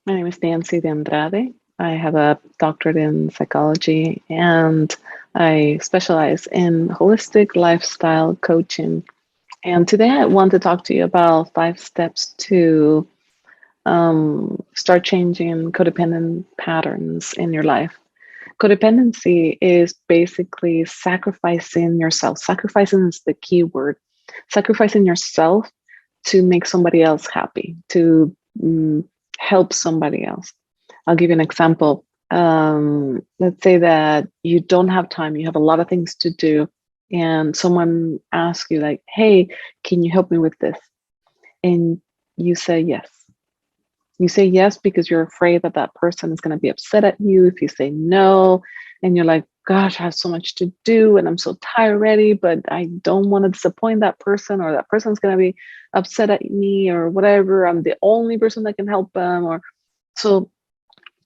My name is Nancy de Andrade. I have a doctorate in psychology and I specialize in holistic lifestyle coaching. And today I want to talk to you about 5 steps to start changing codependent patterns in your life. Codependency is basically sacrificing yourself. Sacrificing is the key word. Sacrificing yourself to make somebody else happy, to help somebody else. I'll give you an example. Let's say that you don't have time, you have a lot of things to do, and someone asks you, like, hey, can you help me with this? And you say yes. You say yes because you're afraid that that person is going to be upset at you if you say no. And you're like, gosh, I have so much to do and I'm so tired already, but I don't want to disappoint that person, or that person's going to be upset at me or whatever. I'm the only person that can help them. Or so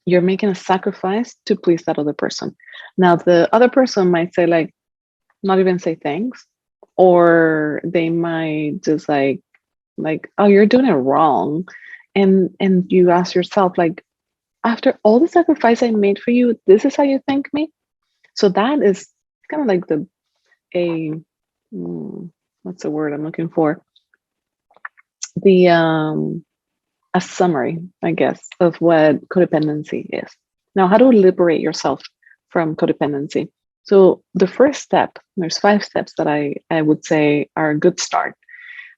you're making a sacrifice to please that other person. Now, the other person might say, like, not even say thanks, or they might just oh, you're doing it wrong. And you ask yourself, like, after all the sacrifice I made for you, this is how you thank me? So that is kind of like a what's the word I'm looking for? The a summary, I guess, of what codependency is. Now, how to liberate yourself from codependency? So the first step, there's 5 steps that I would say are a good start.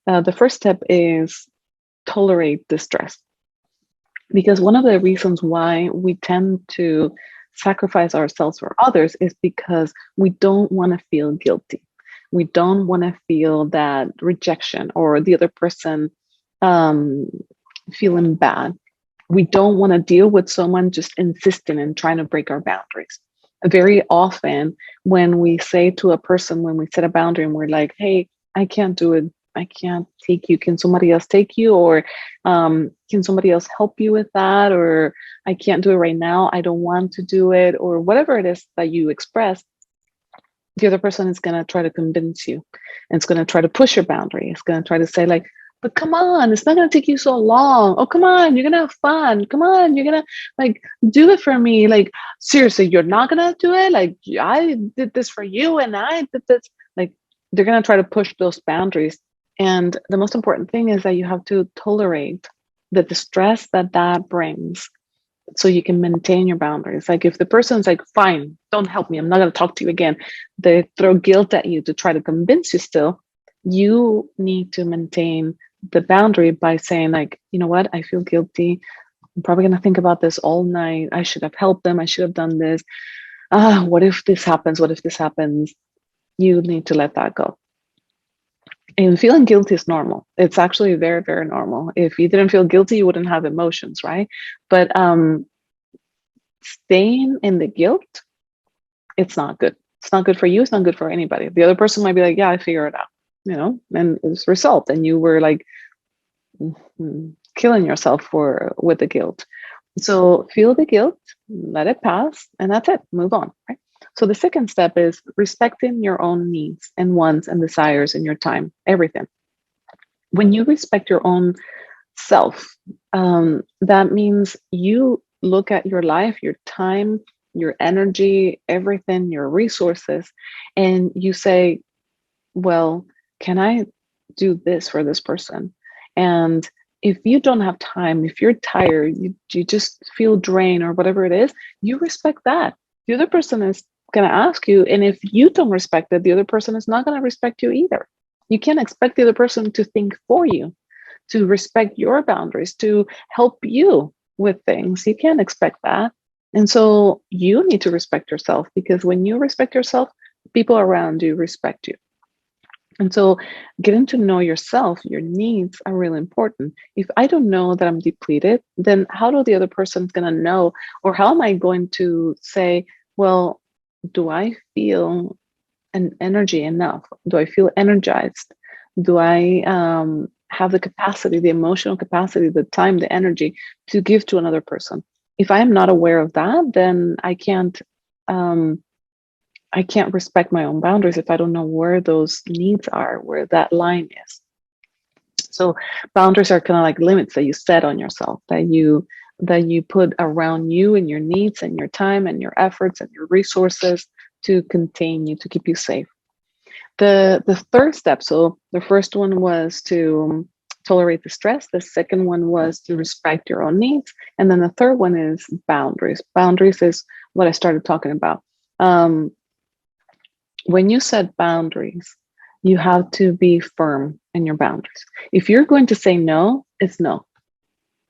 The first step is tolerate distress. Because one of the reasons why we tend to sacrifice ourselves for others is because we don't want to feel guilty. We don't want to feel that rejection or the other person um, feeling bad. We don't want to deal with someone just insisting and trying to break our boundaries. Very often, when we say to a person, when we set a boundary and we're like, hey, I can't do it, I can't take you. Can somebody else take you? Or can somebody else help you with that? Or I can't do it right now. I don't want to do it. Or whatever it is that you express, the other person is going to try to convince you, and it's going to try to push your boundary. It's going to try to say, like, but come on, it's not going to take you so long. Oh, come on, you're going to have fun. Come on, you're going to, like, do it for me. Like, seriously, you're not going to do it. Like, I did this for you and I did this. Like, they're going to try to push those boundaries. And the most important thing is that you have to tolerate the distress that that brings, so you can maintain your boundaries. Like, if the person's like, fine, don't help me, I'm not going to talk to you again, they throw guilt at you to try to convince you still, you need to maintain the boundary by saying, like, you know what, I feel guilty. I'm probably going to think about this all night. I should have helped them. I should have done this. What if this happens? What if this happens? You need to let that go. And feeling guilty is normal. It's actually very, very normal. If you didn't feel guilty, you wouldn't have emotions, right? But staying in the guilt, it's not good. It's not good for you. It's not good for anybody. The other person might be like, yeah, I figure it out, and it's result. And you were like killing yourself with the guilt. So feel the guilt, let it pass, and that's it. Move on, right? So the second step is respecting your own needs and wants and desires in your time, everything. When you respect your own self, that means you look at your life, your time, your energy, everything, your resources, and you say, well, can I do this for this person? And if you don't have time, if you're tired, you just feel drained or whatever it is, you respect that. The other person is going to ask you. And if you don't respect it, the other person is not going to respect you either. You can't expect the other person to think for you, to respect your boundaries, to help you with things. You can't expect that. And so you need to respect yourself, because when you respect yourself, people around you respect you. And so getting to know yourself, your needs are really important. If I don't know that I'm depleted, then how do the other person's going to know? Or how am I going to say, well, do I feel an energy enough? Do I feel energized? Do I have the capacity, the emotional capacity, the time, the energy to give to another person? If I am not aware of that, then um, I can't respect my own boundaries if I don't know where those needs are, where that line is. So boundaries are kind of like limits that you set on yourself, that you put around you and your needs and your time and your efforts and your resources to contain you, to keep you safe. The third step, so the first one was to tolerate the stress. The second one was to respect your own needs. And then the third one is boundaries. Boundaries is what I started talking about. When you set boundaries, you have to be firm in your boundaries. If you're going to say no, it's no.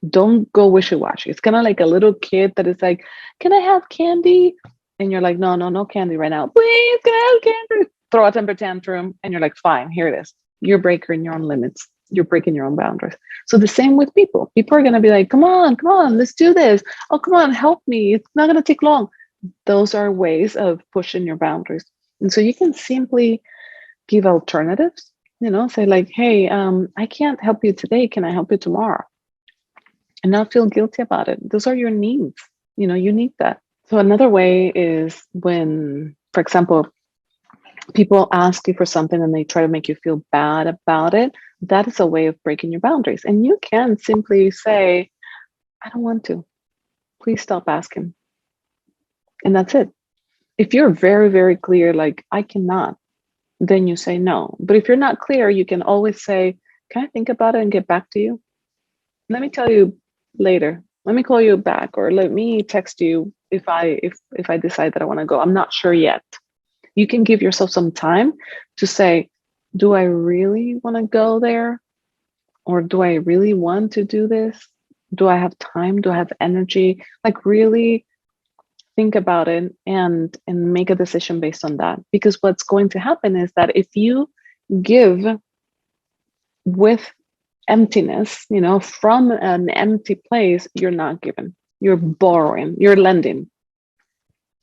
Don't go wishy-washy. It's kind of like a little kid that is like, can I have candy? And you're like, no, no, no candy right now. Please, can I have candy? Throw a temper tantrum, and you're like, fine, here it is. You're breaking your own limits. You're breaking your own boundaries. So the same with people. People are going to be like, come on, let's do this. Oh, come on, help me. It's not going to take long. Those are ways of pushing your boundaries. And so you can simply give alternatives, say like, hey, I can't help you today. Can I help you tomorrow? And not feel guilty about it. Those are your needs. You need that. So another way is when, for example, people ask you for something and they try to make you feel bad about it. That is a way of breaking your boundaries. And you can simply say, I don't want to. Please stop asking. And that's it. If you're very, very clear, like, I cannot, then you say no. But if you're not clear, you can always say, can I think about it and get back to you? Let me tell you later. Let me call you back, or let me text you if I decide that I want to go. I'm not sure yet. You can give yourself some time to say, do I really want to go there? Or do I really want to do this? Do I have time? Do I have energy? Like, really think about it and make a decision based on that. Because what's going to happen is that if you give with emptiness, from an empty place, you're not giving. You're borrowing, you're lending.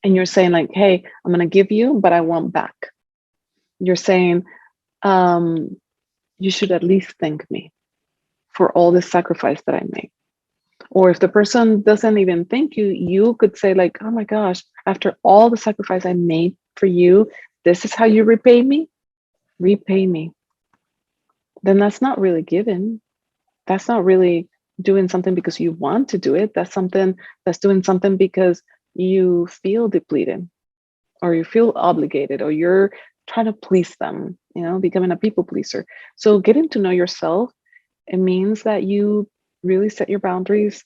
And you're saying like, hey, I'm going to give you, but I want back. You're saying, you should at least thank me for all the sacrifice that I made. Or if the person doesn't even thank you, you could say like, oh my gosh, after all the sacrifice I made for you, this is how you repay me? Repay me. Then that's not really giving. That's not really doing something because you want to do it. That's doing something because you feel depleted, or you feel obligated, or you're trying to please them, becoming a people pleaser. So getting to know yourself, it means that you really set your boundaries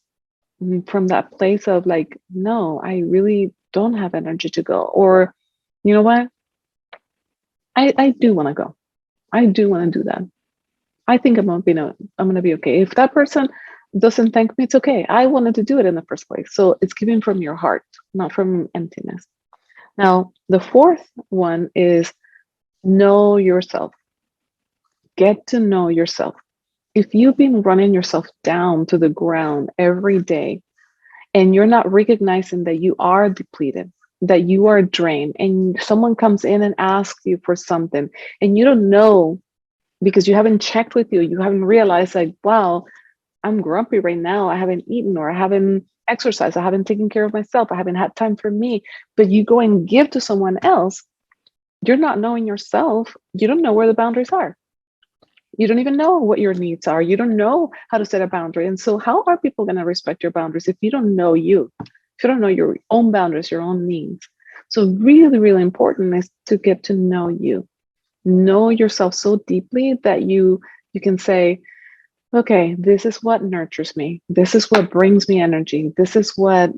from that place of like, no, I really don't have energy to go. Or, you know what? I do want to go. I do want to do that. I think I'm gonna be okay. If that person doesn't thank me, it's okay. I wanted to do it in the first place. So it's giving from your heart, not from emptiness. Now, the fourth one is know yourself. Get to know yourself. If you've been running yourself down to the ground every day and you're not recognizing that you are depleted, that you are drained, and someone comes in and asks you for something and you don't know because you haven't checked with you haven't realized like, wow, I'm grumpy right now. I haven't eaten, or I haven't exercised. I haven't taken care of myself. I haven't had time for me. But you go and give to someone else. You're not knowing yourself. You don't know where the boundaries are. You don't even know what your needs are. You don't know how to set a boundary. And so how are people going to respect your boundaries if you don't know you? If you don't know your own boundaries, your own needs. So really, really important is to get to know you. Know yourself so deeply that you can say, okay, this is what nurtures me. This is what brings me energy. This is what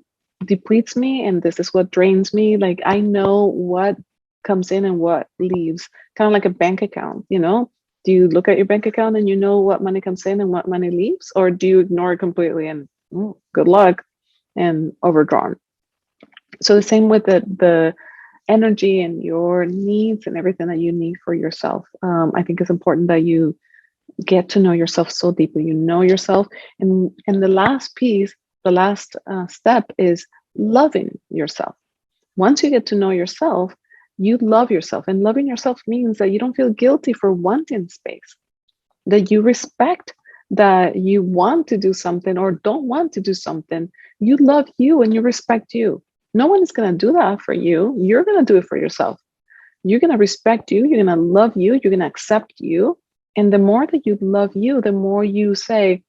depletes me, and this is what drains me. Like, I know what comes in and what leaves, kind of like a bank account, Do you look at your bank account and you know what money comes in and what money leaves? Or do you ignore it completely and good luck and overdrawn? So the same with the energy and your needs and everything that you need for yourself. I think it's important that you get to know yourself so deeply. You know yourself. And the last piece, the last step is loving yourself. Once you get to know yourself, you love yourself. And loving yourself means that you don't feel guilty for wanting space, that you respect that you want to do something or don't want to do something. You love you and you respect you. No one is going to do that for you. You're going to do it for yourself. You're going to respect you. You're going to love you. You're going to accept you. And the more that you love you, the more you say,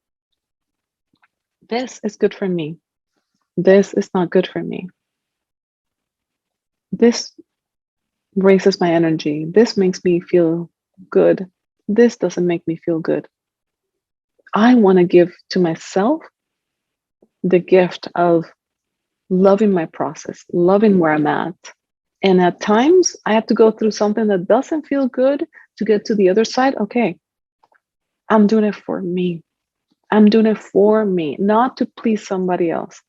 this is good for me. This is not good for me. This raises my energy. This makes me feel good. This doesn't make me feel good. I want to give to myself the gift of loving my process, loving where I'm at. And at times, I have to go through something that doesn't feel good to get to the other side. Okay, I'm doing it for me. I'm doing it for me, not to please somebody else,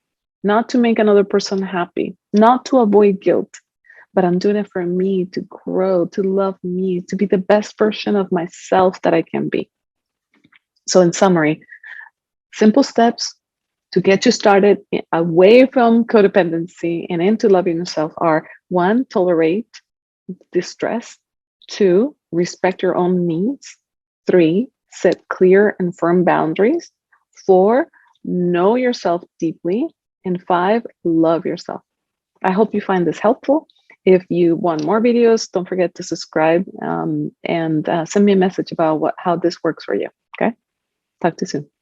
not to make another person happy, not to avoid guilt, but I'm doing it for me to grow, to love me, to be the best version of myself that I can be. So, in summary, simple steps to get you started away from codependency and into loving yourself are: one, tolerate distress; two, respect your own needs; three, set clear and firm boundaries; four, know yourself deeply; and five, love yourself. I hope you find this helpful. If you want more videos, don't forget to subscribe, and send me a message about how this works for you. Okay, talk to you soon.